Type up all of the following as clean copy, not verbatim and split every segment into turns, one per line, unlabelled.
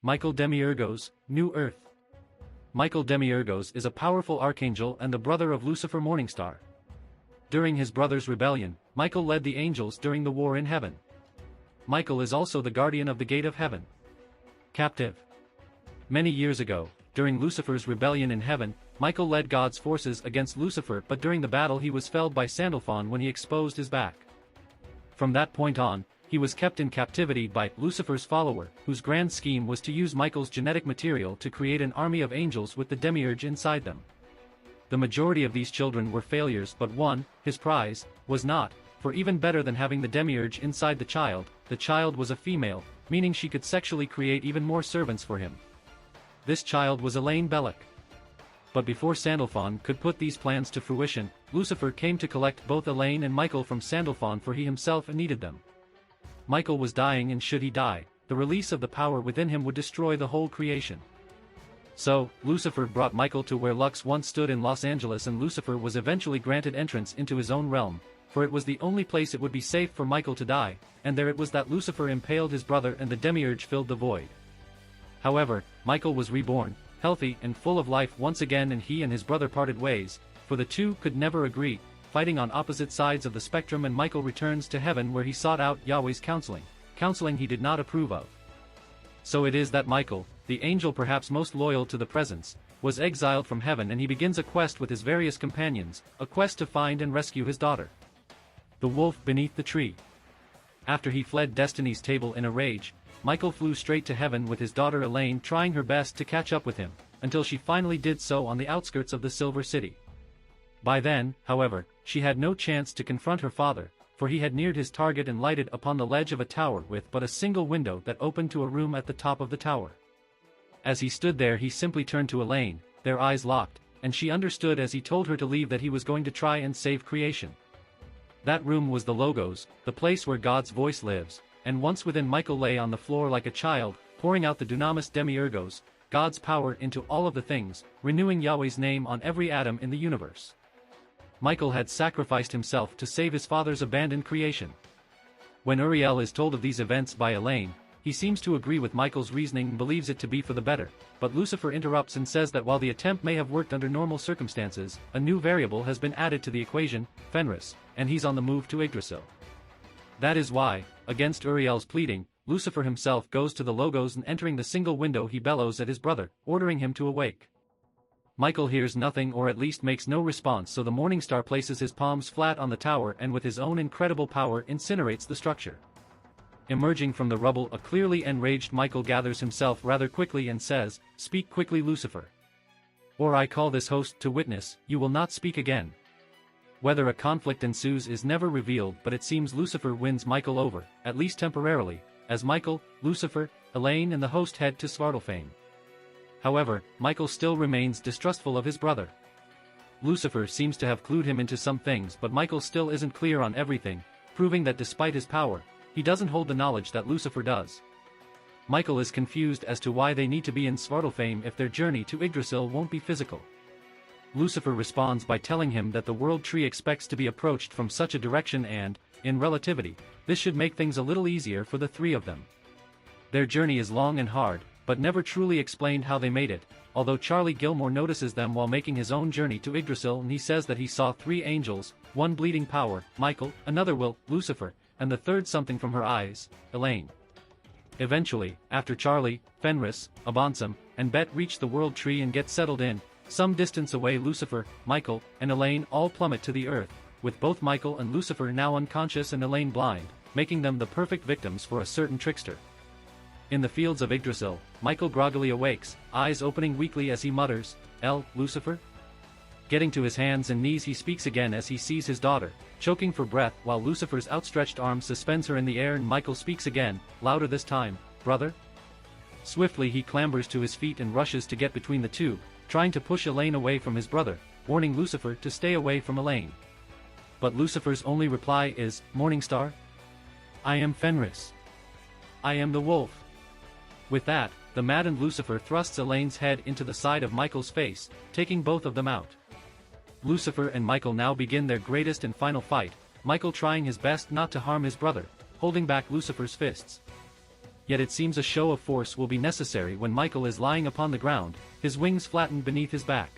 Michael Demiurgos, New Earth. Michael Demiurgos is a powerful archangel and the brother of Lucifer Morningstar. During his brother's rebellion, Michael led the angels during the war in heaven. Michael is also the guardian of the gate of heaven. Captive. Many years ago, during Lucifer's rebellion in heaven, Michael led God's forces against Lucifer, but during the battle he was felled by Sandalphon when he exposed his back. From that point on, he was kept in captivity by Lucifer's follower, whose grand scheme was to use Michael's genetic material to create an army of angels with the Demiurge inside them. The majority of these children were failures, but one, his prize, was not, for even better than having the Demiurge inside the child was a female, meaning she could sexually create even more servants for him. This child was Elaine Bellic. But before Sandalphon could put these plans to fruition, Lucifer came to collect both Elaine and Michael from Sandalphon, for he himself needed them. Michael was dying, and should he die, the release of the power within him would destroy the whole creation. So, Lucifer brought Michael to where Lux once stood in Los Angeles, and Lucifer was eventually granted entrance into his own realm, for it was the only place it would be safe for Michael to die, and there it was that Lucifer impaled his brother and the Demiurge filled the void. However, Michael was reborn, healthy and full of life once again, and he and his brother parted ways, for the two could never agree, fighting on opposite sides of the spectrum, and Michael returns to heaven where he sought out Yahweh's counseling he did not approve of. So it is that Michael, the angel perhaps most loyal to the presence, was exiled from heaven, and he begins a quest with his various companions, a quest to find and rescue his daughter. The wolf beneath the tree. After he fled Destiny's table in a rage, Michael flew straight to heaven with his daughter Elaine, trying her best to catch up with him, until she finally did so on the outskirts of the Silver City. By then, however, she had no chance to confront her father, for he had neared his target and lighted upon the ledge of a tower with but a single window that opened to a room at the top of the tower. As he stood there, he simply turned to Elaine, their eyes locked, and she understood as he told her to leave that he was going to try and save creation. That room was the Logos, the place where God's voice lives, and once within, Michael lay on the floor like a child, pouring out the dunamis Demiurgos, God's power into all of the things, renewing Yahweh's name on every atom in the universe. Michael had sacrificed himself to save his father's abandoned creation. When Uriel is told of these events by Elaine, he seems to agree with Michael's reasoning and believes it to be for the better, but Lucifer interrupts and says that while the attempt may have worked under normal circumstances, a new variable has been added to the equation, Fenris, and he's on the move to Yggdrasil. That is why, against Uriel's pleading, Lucifer himself goes to the Logos, and entering the single window he bellows at his brother, ordering him to awake. Michael hears nothing, or at least makes no response, so the Morningstar places his palms flat on the tower and with his own incredible power incinerates the structure. Emerging from the rubble, a clearly enraged Michael gathers himself rather quickly and says, "Speak quickly, Lucifer. Or I call this host to witness, you will not speak again." Whether a conflict ensues is never revealed, but it seems Lucifer wins Michael over, at least temporarily, as Michael, Lucifer, Elaine and the host head to Svartalfheim. However, Michael still remains distrustful of his brother. Lucifer seems to have clued him into some things, but Michael still isn't clear on everything, proving that despite his power, he doesn't hold the knowledge that Lucifer does. Michael is confused as to why they need to be in Svartalfheim if their journey to Yggdrasil won't be physical. Lucifer responds by telling him that the world tree expects to be approached from such a direction and, in relativity, this should make things a little easier for the three of them. Their journey is long and hard, but never truly explained how they made it, although Charlie Gilmore notices them while making his own journey to Yggdrasil, and he says that he saw three angels, one bleeding power, Michael, another will, Lucifer, and the third something from her eyes, Elaine. Eventually, after Charlie, Fenris, Abansam, and Bet reach the world tree and get settled in, some distance away, Lucifer, Michael, and Elaine all plummet to the earth, with both Michael and Lucifer now unconscious and Elaine blind, making them the perfect victims for a certain trickster. In the fields of Yggdrasil, Michael groggily awakes, eyes opening weakly as he mutters, Lucifer?" Getting to his hands and knees, he speaks again as he sees his daughter, choking for breath while Lucifer's outstretched arm suspends her in the air, and Michael speaks again, louder this time, "Brother?" Swiftly he clambers to his feet and rushes to get between the two, trying to push Elaine away from his brother, warning Lucifer to stay away from Elaine. But Lucifer's only reply is, "Morningstar? I am Fenris. I am the wolf." With that, the maddened Lucifer thrusts Elaine's head into the side of Michael's face, taking both of them out. Lucifer and Michael now begin their greatest and final fight, Michael trying his best not to harm his brother, holding back Lucifer's fists. yet it seems a show of force will be necessary when Michael is lying upon the ground, his wings flattened beneath his back.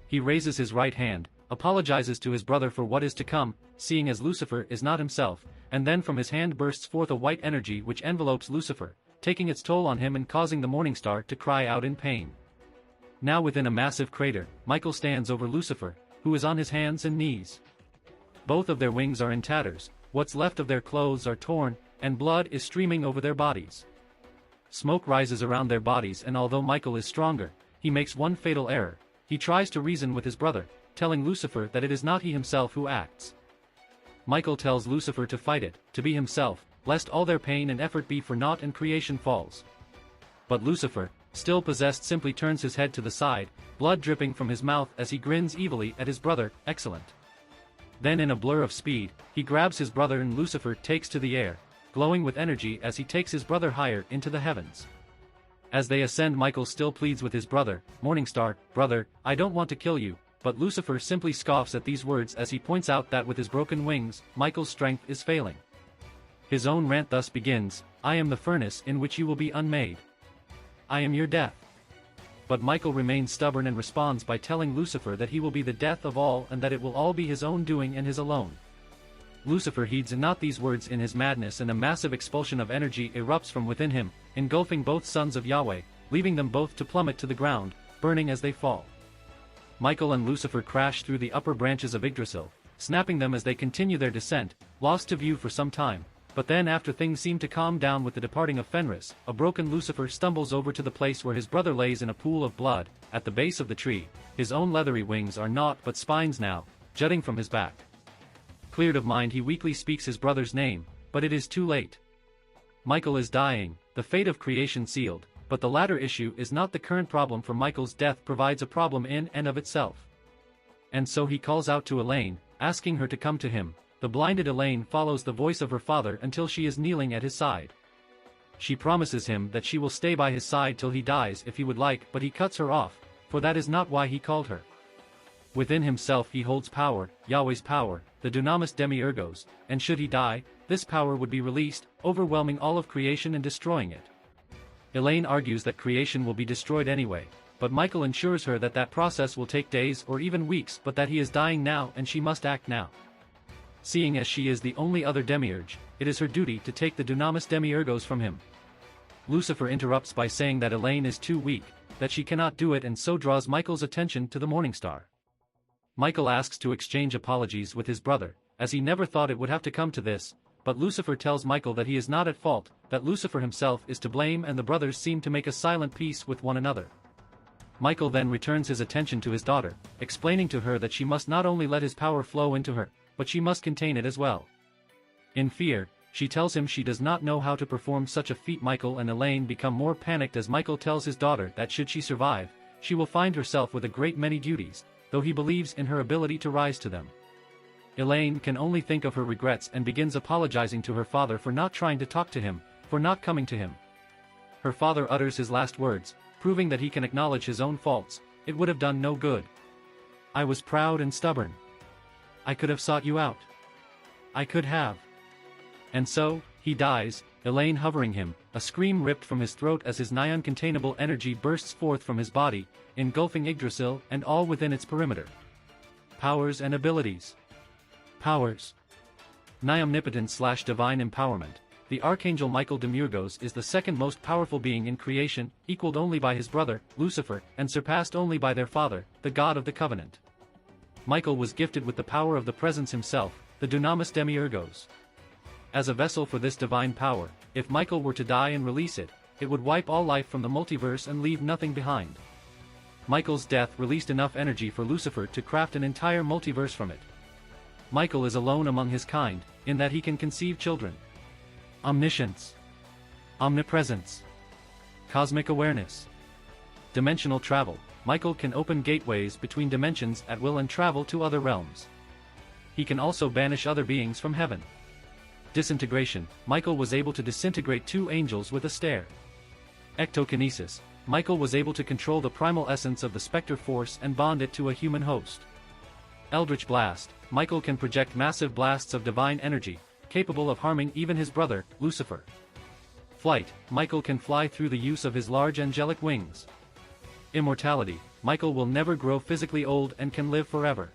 He raises his right hand, apologizes to his brother for what is to come, seeing as Lucifer is not himself, and then from his hand bursts forth a white energy which envelopes Lucifer, taking its toll on him and causing the Morningstar to cry out in pain. Now within a massive crater, Michael stands over Lucifer, who is on his hands and knees. Both of their wings are in tatters, what's left of their clothes are torn, and blood is streaming over their bodies. Smoke rises around their bodies, and although Michael is stronger, he makes one fatal error. He tries to reason with his brother, telling Lucifer that it is not he himself who acts. Michael tells Lucifer to fight it, to be himself, lest all their pain and effort be for naught and creation falls. But Lucifer, still possessed, simply turns his head to the side, blood dripping from his mouth as he grins evilly at his brother. Excellent. Then in a blur of speed, he grabs his brother and Lucifer takes to the air, glowing with energy as he takes his brother higher into the heavens. As they ascend, Michael still pleads with his brother, Morningstar, "Brother, I don't want to kill you," but Lucifer simply scoffs at these words as he points out that with his broken wings, Michael's strength is failing. His own rant thus begins, "I am the furnace in which you will be unmade. I am your death." But Michael remains stubborn and responds by telling Lucifer that he will be the death of all and that it will all be his own doing and his alone. Lucifer heeds not these words in his madness, and a massive expulsion of energy erupts from within him, engulfing both sons of Yahweh, leaving them both to plummet to the ground, burning as they fall. Michael and Lucifer crash through the upper branches of Yggdrasil, snapping them as they continue their descent, lost to view for some time. But then, after things seem to calm down with the departing of Fenris, a broken Lucifer stumbles over to the place where his brother lays in a pool of blood, at the base of the tree. His own leathery wings are naught but spines now, jutting from his back. Cleared of mind, he weakly speaks his brother's name, but it is too late. Michael is dying, the fate of creation sealed, but the latter issue is not the current problem, for Michael's death provides a problem in and of itself. And so he calls out to Elaine, asking her to come to him. The blinded Elaine follows the voice of her father until she is kneeling at his side. She promises him that she will stay by his side till he dies if he would like, but he cuts her off, for that is not why he called her. Within himself he holds power, Yahweh's power, the dunamis Demiurgos, and should he die, this power would be released, overwhelming all of creation and destroying it. Elaine argues that creation will be destroyed anyway, but Michael assures her that that process will take days or even weeks, but that he is dying now and she must act now. Seeing as she is the only other demiurge, it is her duty to take the dunamis Demiurgos from him. Lucifer interrupts by saying that Elaine is too weak, that she cannot do it, and so draws Michael's attention to the Morningstar. Michael asks to exchange apologies with his brother, as he never thought it would have to come to this, but Lucifer tells Michael that he is not at fault, that Lucifer himself is to blame, and the brothers seem to make a silent peace with one another. Michael then returns his attention to his daughter, explaining to her that she must not only let his power flow into her, but she must contain it as well. In fear, she tells him she does not know how to perform such a feat. Michael and Elaine become more panicked as Michael tells his daughter that should she survive, she will find herself with a great many duties, though he believes in her ability to rise to them. Elaine can only think of her regrets and begins apologizing to her father for not trying to talk to him, for not coming to him. Her father utters his last words, proving that he can acknowledge his own faults. "It would have done no good. I was proud and stubborn. I could have sought you out. I could have." And so, he dies, Elaine hovering him, a scream ripped from his throat as his nigh uncontainable energy bursts forth from his body, engulfing Yggdrasil and all within its perimeter. Powers and abilities. Powers. Nigh omnipotent/divine empowerment. The archangel Michael Demiurgos is the second most powerful being in creation, equaled only by his brother, Lucifer, and surpassed only by their father, the god of the covenant. Michael was gifted with the power of the presence himself, the dunamis Demiurgos. As a vessel for this divine power, if Michael were to die and release it, it would wipe all life from the multiverse and leave nothing behind. Michael's death released enough energy for Lucifer to craft an entire multiverse from it. Michael is alone among his kind, in that he can conceive children. Omniscience. Omnipresence. Cosmic awareness. Dimensional travel. Michael can open gateways between dimensions at will and travel to other realms. He can also banish other beings from heaven. Disintegration. Michael was able to disintegrate 2 angels with a stare. Ectokinesis. Michael was able to control the primal essence of the Spectre Force and bond it to a human host. Eldritch Blast. Michael can project massive blasts of divine energy, capable of harming even his brother, Lucifer. Flight, Michael can fly through the use of his large angelic wings. Immortality, Michael will never grow physically old and can live forever.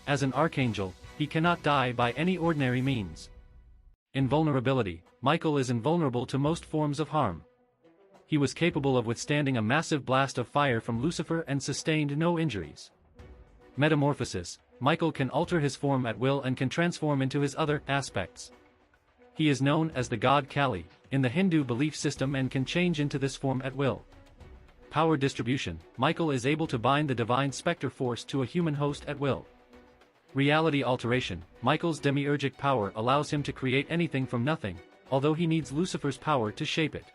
As an archangel, he cannot die by any ordinary means. Invulnerability, Michael is invulnerable to most forms of harm. He was capable of withstanding a massive blast of fire from Lucifer and sustained no injuries. Metamorphosis, Michael can alter his form at will and can transform into his other aspects. He is known as the god Kali in the Hindu belief system and can change into this form at will. Power distribution, Michael is able to bind the divine specter force to a human host at will. Reality alteration, Michael's demiurgic power allows him to create anything from nothing, although he needs Lucifer's power to shape it.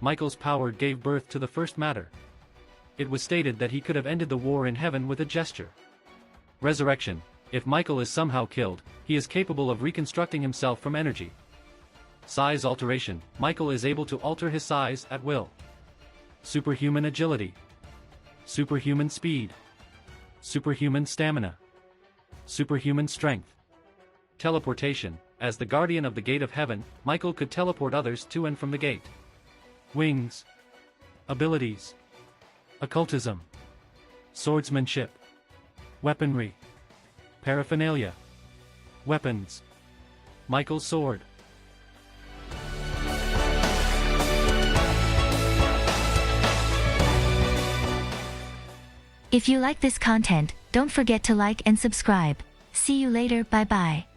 Michael's power gave birth to the first matter. It was stated that he could have ended the war in heaven with a gesture. Resurrection, if Michael is somehow killed, he is capable of reconstructing himself from energy. Size alteration, Michael is able to alter his size at will. Superhuman agility. Superhuman speed. Superhuman stamina. Superhuman strength. Teleportation, as the guardian of the gate of heaven, Michael could teleport others to and from the gate. Wings. Abilities. Occultism. Swordsmanship. Weaponry. Paraphernalia. Weapons. Michael's sword.
If you like this content, don't forget to like and subscribe. See you later, bye bye.